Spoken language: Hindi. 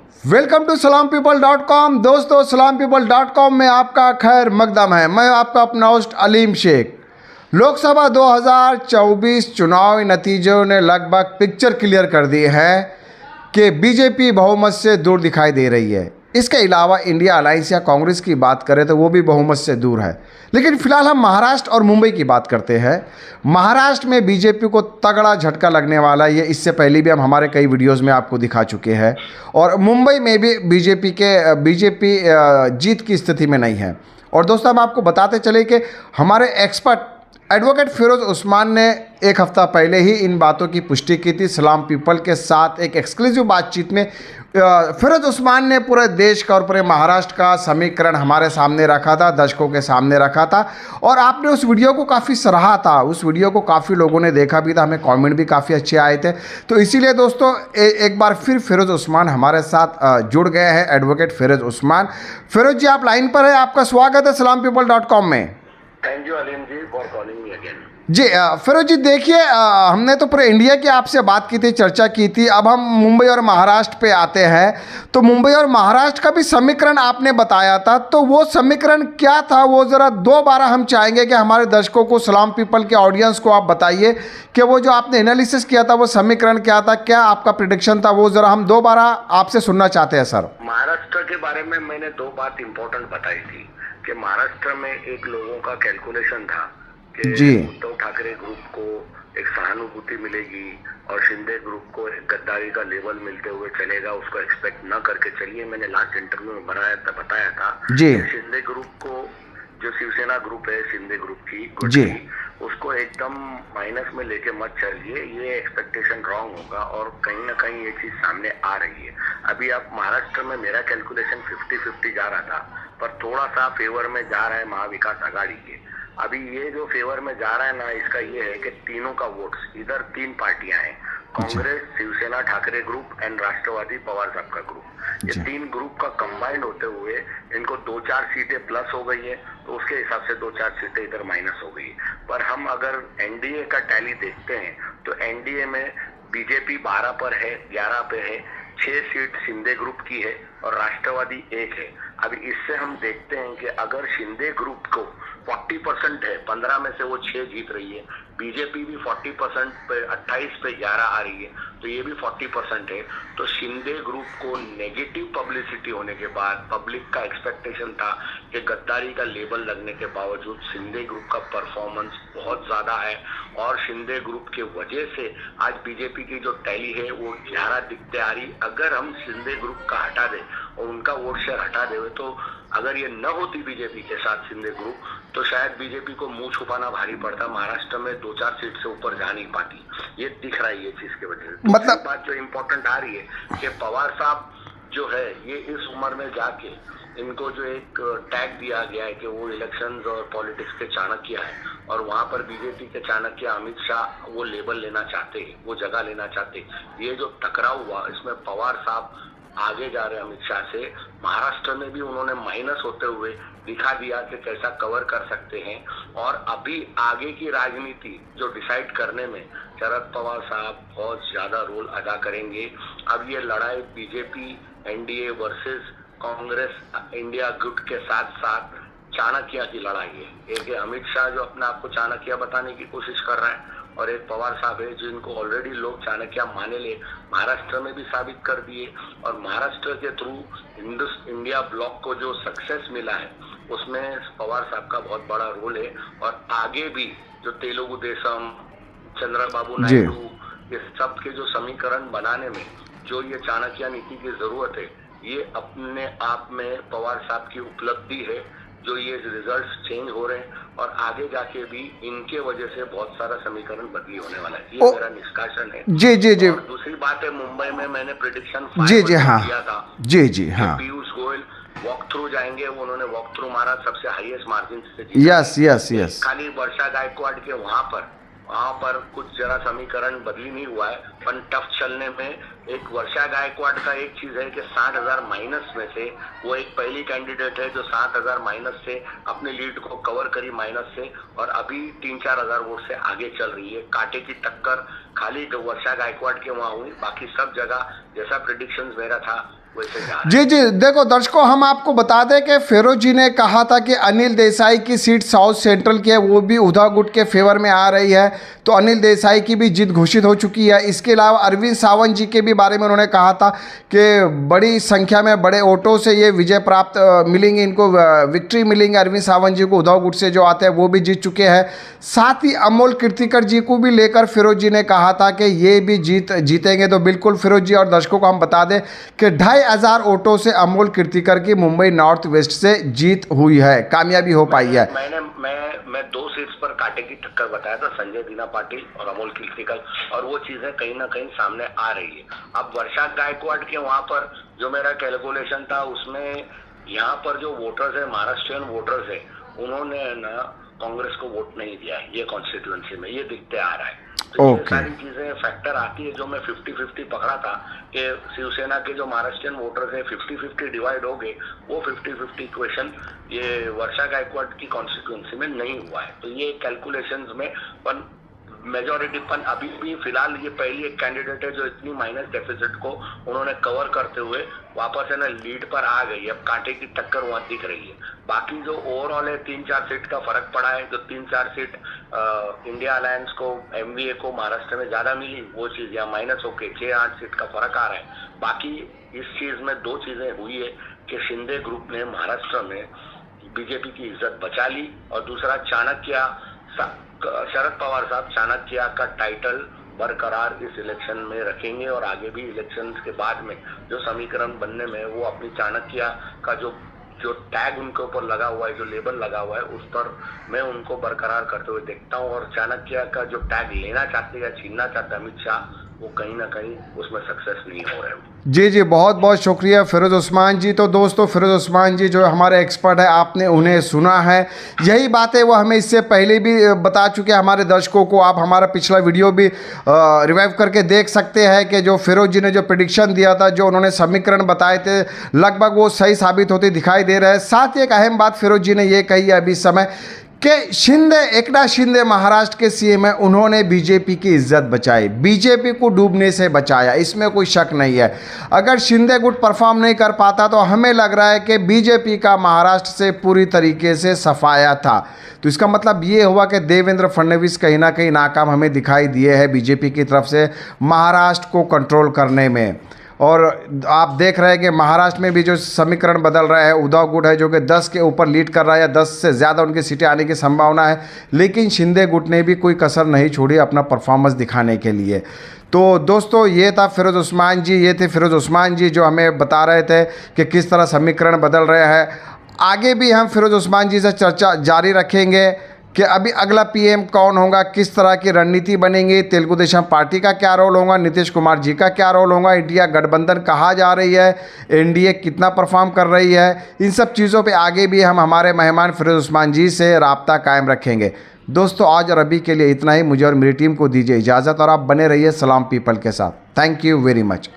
Welcome to salampeople.com। दोस्तों, salampeople.com में आपका खैर मकदम है। मैं आपका अपना होस्ट अलीम शेख। लोकसभा 2024 चुनाव नतीजों ने लगभग पिक्चर क्लियर कर दी है कि बीजेपी बहुमत से दूर दिखाई दे रही है। इसके अलावा इंडिया अलायंस या कांग्रेस की बात करें तो वो भी बहुमत से दूर है। लेकिन फिलहाल हम महाराष्ट्र और मुंबई की बात करते हैं। महाराष्ट्र में बीजेपी को तगड़ा झटका लगने वाला है। ये इससे पहले भी हम हमारे कई वीडियोस में आपको दिखा चुके हैं। और मुंबई में भी बीजेपी जीत की स्थिति में नहीं है। और दोस्तों, हम आपको बताते चले कि हमारे एक्सपर्ट एडवोकेट फिरोज उस्मान ने एक हफ्ता पहले ही इन बातों की पुष्टि की थी। सलाम पीपल के साथ एक एक्सक्लूसिव बातचीत में फिरोज उस्मान ने पूरे देश का और पूरे महाराष्ट्र का समीकरण हमारे सामने रखा था, दर्शकों के सामने रखा था। और आपने उस वीडियो को काफ़ी सराहा था। उस वीडियो को काफ़ी लोगों ने देखा भी था, हमें कमेंट भी काफ़ी अच्छे आए थे। तो इसीलिए दोस्तों एक बार फिर फिरोज उस्मान हमारे साथ जुड़ गए हैं, एडवोकेट फिरोज उस्मान। फिरोज जी, आप लाइन पर हैं, आपका स्वागत है salampeople.com में। Thank you Aleem ji for calling me again. जी फिरोज जी, देखिए हमने तो पूरे इंडिया की आपसे बात की थी, चर्चा की थी। अब हम मुंबई और महाराष्ट्र पे आते हैं। तो मुंबई और महाराष्ट्र का भी समीकरण आपने बताया था, तो वो समीकरण क्या था वो ज़रा दोबारा हम चाहेंगे कि हमारे दर्शकों को, सलाम पीपल के ऑडियंस को आप बताइए कि वो जो आपने एनालिसिस किया था वो समीकरण क्या था, क्या आपका प्रेडिक्शन था, वो ज़रा हम दोबारा आपसे सुनना चाहते हैं सर। महाराष्ट्र के बारे में मैंने दो बात इंपॉर्टेंट बताई थी कि महाराष्ट्र में एक लोगों का कैलकुलेशन था कि उद्धव ठाकरे ग्रुप को एक सहानुभूति मिलेगी और शिंदे ग्रुप को एक गद्दारी का लेवल मिलते हुए चलेगा। उसको एक्सपेक्ट न करके चलिए, मैंने लास्ट इंटरव्यू में बताया था कि शिंदे ग्रुप को, जो शिवसेना ग्रुप है शिंदे ग्रुप की, उसको एकदम माइनस में लेके मत चलिए। ये एक्सपेक्टेशन रॉन्ग होगा और कहीं ना कहीं ये चीज सामने आ रही है। अभी आप महाराष्ट्र में मेरा कैलकुलेशन 50-50 जा रहा था, पर थोड़ा सा फेवर में जा रहा है महाविकास आघाड़ी के। अभी ये जो फेवर में जा रहा है ना, इसका ये है कि तीनों का वोट्स, इधर तीन पार्टियां हैं, कांग्रेस, शिवसेना ठाकरे ग्रुप एंड राष्ट्रवादी पवार साहब का ग्रुप। ये तीन ग्रुप का कंबाइंड होते हुए इनको 2-4 सीटें प्लस हो गई है, तो उसके हिसाब से 2-4 सीटें इधर माइनस हो गई। पर हम अगर एनडीए का टैली देखते हैं तो एनडीए में बीजेपी 12 पर है, 11 पे है, 6 सीट शिंदे ग्रुप की है और राष्ट्रवादी 1 है। अभी इससे हम देखते हैं कि अगर शिंदे ग्रुप को 40% है, 15 में से वो 6 जीत रही है, बीजेपी भी 40% पे 28 पे 11 आ रही है, तो ये भी 40% है। तो शिंदे ग्रुप को नेगेटिव पब्लिसिटी होने के बाद पब्लिक का एक्सपेक्टेशन था कि गद्दारी का लेबल लगने के बावजूद शिंदे ग्रुप का परफॉर्मेंस बहुत ज्यादा है और शिंदे ग्रुप के वजह से आज बीजेपी की जो टैली है वो 11 दिखते आ रही। अगर हम शिंदे ग्रुप का हटा दें और उनका वोट शेयर हटा देवे, तो अगर ये न होती बीजेपी के साथ शिंदे ग्रुप, तो शायद बीजेपी को मुंह छुपाना भारी पड़ता, महाराष्ट्र में 2-4 सीट से ऊपर जा नहीं पाती। ये दिख रहा है ये चीज की वजह से। मतलब बात जो इम्पोर्टेंट आ रही है कि पवार साहब जो है ये इस उम्र में जाके इनको जो एक टैग दिया गया है कि वो इलेक्शंस और पॉलिटिक्स के चाणक्य है, और वहां पर बीजेपी के चाणक्य अमित शाह वो लेबल लेना चाहते हैं, वो जगह लेना चाहते हैं। ये जो टकराव हुआ इसमें पवार साहब आगे जा रहे अमित शाह से। महाराष्ट्र में भी उन्होंने माइनस होते हुए दिखा दिया कि कैसा कवर कर सकते हैं। और अभी आगे की राजनीति जो डिसाइड करने में शरद पवार साहब बहुत ज्यादा रोल अदा करेंगे। अब ये लड़ाई BJP NDA versus Congress India गुट के साथ साथ चाणक्य की लड़ाई है। एक अमित शाह जो अपने आप को चाणक्य बताने की कोशिश कर रहा है, और एक पवार साहब है जिनको ऑलरेडी लोग चाणक्य माने ले, महाराष्ट्र में भी साबित कर दिए। और महाराष्ट्र के थ्रू इंडिया ब्लॉक को जो सक्सेस मिला है उसमें पवार साहब का बहुत बड़ा रोल है। और आगे भी जो तेलुगु देशम, चंद्रबाबू नायडू, ये सब के जो समीकरण बनाने में जो ये चाणक्य नीति की जरूरत है, ये अपने आप में पवार साहब की उपलब्धि है। जो ये रिजल्ट्स चेंज हो रहे हैं और आगे जाके भी इनके वजह से बहुत सारा समीकरण बदली होने वाला है, ये मेरा निष्कासन है। जी। और दूसरी बात है, मुंबई में मैंने प्रेडिक्शन किया था। पीयूष गोयल वॉक थ्रू जाएंगे, उन्होंने वॉक थ्रू मारा, सबसे हाईएस्ट मार्जिन से। यस। खाली वर्षा गायकवाड़ के वहां पर कुछ जरा समीकरण बदली नहीं हुआ है, पर टफ चलने में एक वर्षा गायकवाड़ का एक चीज है कि 60,000 माइनस में से वो एक पहली कैंडिडेट है जो 7,000 माइनस से अपने लीड को कवर करी माइनस से, और अभी 3-4 हजार वोट से आगे चल रही है। कांटे की टक्कर खाली वर्षा गायकवाड़ के वहां हुई, बाकी सब जगह जैसा प्रेडिक्शंस मेरा था वैसे जा रहा जी जी, देखो दर्शकों, हम आपको बता दें कि फिरोज जी ने कहा था कि अनिल देसाई की सीट साउथ सेंट्रल की है, वो भी उधा गुट के फेवर में आ रही है, तो अनिल देसाई की भी जीत घोषित हो चुकी है। इसके अलावा अरविंद सावंत जी के भी बारे में उन्होंने कहा था कि बड़ी संख्या में बड़े वोटों से ये विजय प्राप्त मिलेंगी, इनको विक्ट्री मिलेंगी। अरविंद सावंत जी को उधा गुट से जो आते हैं वो भी जीत चुके हैं। साथ ही अमोल कीर्तिकर जी को भी लेकर फिरोज जी ने कहा था कि ये भी जीतेंगे। तो बिल्कुल फिरोज जी और दर्शकों को हम बता दें कि 2500 वोटों से अमोल कीर्तिकर की मुंबई नॉर्थ वेस्ट से जीत हुई है, कामयाबी हो पाई है। मैं 2 सीट्स पर कांटे की टक्कर बताया था, संजय दीना पाटिल और अमोल कीर्तिकर, और वो चीजें कहीं ना कहीं सामने आ रही है। अब वर्षा गायकवाड़ के वहां पर जो मेरा कैलकुलेशन था उसमें यहाँ पर जो वोटर्स है, महाराष्ट्रियन वोटर्स है, उन्होंने ना कांग्रेस को वोट नहीं दिया है ये कॉन्स्टिट्यूएंसी में, ये दिखते आ रहा है। तो ये सारी चीजें फैक्टर आती है। जो मैं 50-50 पकड़ा था कि शिवसेना के जो महाराष्ट्रियन वोटर्स है 50-50 डिवाइड हो गए, वो 50-50 इक्वेशन ये वर्षा गायकवाड़ की कॉन्स्टिट्यूएंसी में नहीं हुआ है। तो ये कैलकुलेशंस में मेजोरिटी पन अभी भी फिलहाल ये पहली एक कैंडिडेट है जो इतनी माइनस डेफिसिट को उन्होंने कवर करते हुए वापस है ना लीड पर आ गई। अब कांटे की टक्कर वहां दिख रही है। बाकी जो ओवरऑल है 3-4 सीट का फर्क पड़ा है, जो 3-4 सीट इंडिया अलायंस को, एमवीए को महाराष्ट्र में ज्यादा मिली, वो चीज यहाँ माइनस होके 6-8 सीट का फर्क आ रहा है। बाकी इस चीज में 2 चीजें हुई है कि शिंदे ग्रुप ने महाराष्ट्र में बीजेपी की इज्जत बचा ली, और दूसरा चाणक्य शरद पवार साहब चाणक्य का टाइटल बरकरार इस इलेक्शन में रखेंगे, और आगे भी इलेक्शंस के बाद में जो समीकरण बनने में वो अपनी चाणक्य का जो टैग उनके ऊपर लगा हुआ है, जो लेबल लगा हुआ है, उस पर मैं उनको बरकरार करते हुए देखता हूँ। और चाणक्य का जो टैग लेना चाहते या छीनना चाहते अमित शाह, वो कहीं ना कहीं उसमें सक्सेस नहीं हो रहे हैं। जी जी, बहुत बहुत शुक्रिया फिरोज उस्मान जी। तो दोस्तों, फिरोज उस्मान जी जो हमारे एक्सपर्ट है, आपने उन्हें सुना है, यही बातें वो हमें इससे पहले भी बता चुके हैं हमारे दर्शकों को। आप हमारा पिछला वीडियो भी रिवाइव करके देख सकते हैं कि जो फिरोज जी ने जो प्रेडिक्शन दिया था, जो उन्होंने समीकरण बताए थे, लगभग वो सही साबित होते दिखाई दे रहे हैं। साथ ही एक अहम बात फिरोज जी ने ये कही है अभी इस समय कि एकनाथ शिंदे महाराष्ट्र के सीएम है, उन्होंने बीजेपी की इज्जत बचाई, बीजेपी को डूबने से बचाया, इसमें कोई शक नहीं है। अगर शिंदे गुट परफॉर्म नहीं कर पाता तो हमें लग रहा है कि बीजेपी का महाराष्ट्र से पूरी तरीके से सफाया था। तो इसका मतलब ये हुआ कि देवेंद्र फडणवीस कहीं ना कहीं नाकाम हमें दिखाई दिए हैं बीजेपी की तरफ से महाराष्ट्र को कंट्रोल करने में। और आप देख रहे हैं कि महाराष्ट्र में भी जो समीकरण बदल रहा है, उद्धव गुट है जो कि 10 के ऊपर लीड कर रहा है, या 10 से ज़्यादा उनकी सीटें आने की संभावना है, लेकिन शिंदे गुट ने भी कोई कसर नहीं छोड़ी अपना परफॉर्मेंस दिखाने के लिए। तो दोस्तों, ये था फिरोज उस्मान जी, ये थे फिरोज उस्मान जी जो हमें बता रहे थे कि किस तरह समीकरण बदल रहे हैं। आगे भी हम फिरोज उस्मान जी से चर्चा जारी रखेंगे कि अभी अगला पीएम कौन होगा, किस तरह की रणनीति बनेगी, तेलुगु देशम पार्टी का क्या रोल होगा, नीतीश कुमार जी का क्या रोल होगा, इंडिया गठबंधन कहाँ जा रही है, एनडीए कितना परफॉर्म कर रही है, इन सब चीज़ों पे आगे भी हम हमारे मेहमान फिरोज उस्मान जी से राब्ता कायम रखेंगे। दोस्तों, आज और अभी के लिए इतना ही। मुझे और मेरी टीम को दीजिए इजाज़त, और आप बने रहिए सलाम पीपल के साथ। Thank you very much.